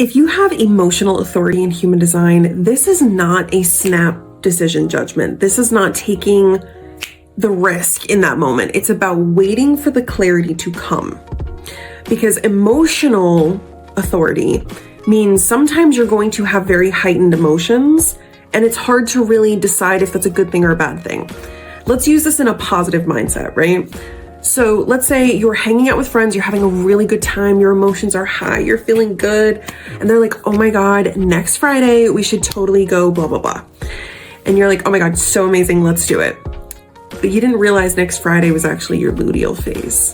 If you have emotional authority in human design, this is not a snap decision judgment. This is not taking the risk in that moment. It's about waiting for the clarity to come. Because emotional authority means sometimes you're going to have very heightened emotions, and it's hard to really decide if that's a good thing or a bad thing. Let's use this in a positive mindset, right? So let's say you're hanging out with friends, you're having a really good time, your emotions are high, you're feeling good, and they're like, oh my God, next Friday, we should totally go, blah, blah, blah. And you're like, oh my God, so amazing, let's do it. But you didn't realize next Friday was actually your luteal phase.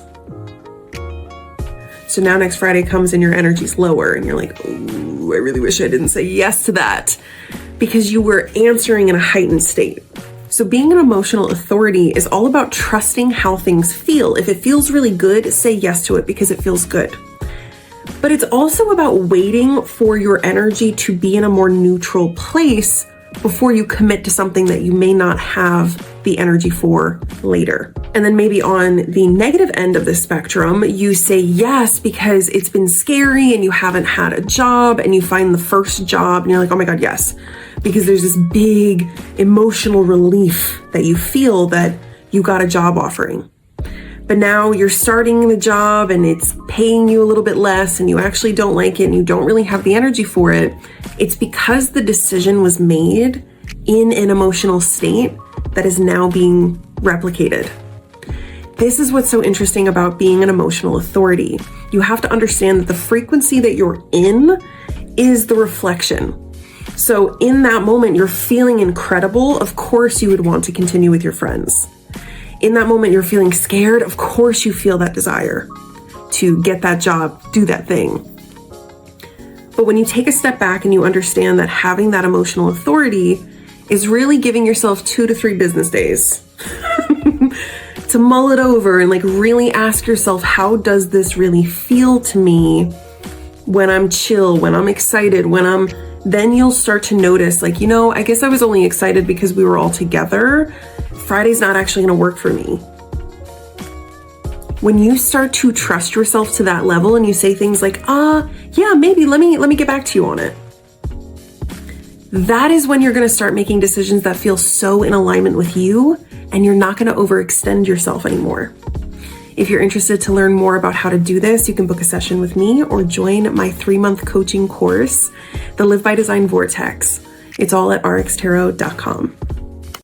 So now next Friday comes and your energy's lower, and you're like, oh, I really wish I didn't say yes to that, because you were answering in a heightened state. So being an emotional authority is all about trusting how things feel. If it feels really good, say yes to it because it feels good. But it's also about waiting for your energy to be in a more neutral place before you commit to something that you may not have the energy for later. And then maybe on the negative end of the spectrum, you say yes because it's been scary and you haven't had a job, and you find the first job and you're like, oh my God, yes. Because there's this big emotional relief that you feel that you got a job offering. But now you're starting the job and it's paying you a little bit less and you actually don't like it and you don't really have the energy for it. It's because the decision was made in an emotional state that is now being replicated. This is what's so interesting about being an emotional authority. You have to understand that the frequency that you're in is the reflection. So in that moment, you're feeling incredible. Of course, you would want to continue with your friends. In that moment, you're feeling scared. Of course, you feel that desire to get that job, do that thing. But when you take a step back and you understand that having that emotional authority is really giving yourself 2 to 3 business days to mull it over and like really ask yourself, how does this really feel to me when I'm chill, when I'm excited, then you'll start to notice like, I guess I was only excited because we were all together. Friday's not actually going to work for me. When you start to trust yourself to that level and you say things like, yeah, maybe let me get back to you on it. That is when you're going to start making decisions that feel so in alignment with you, and you're not going to overextend yourself anymore. If you're interested to learn more about how to do this, you can book a session with me or join my 3-month coaching course, the Live by Design Vortex. It's all at rxtarot.com.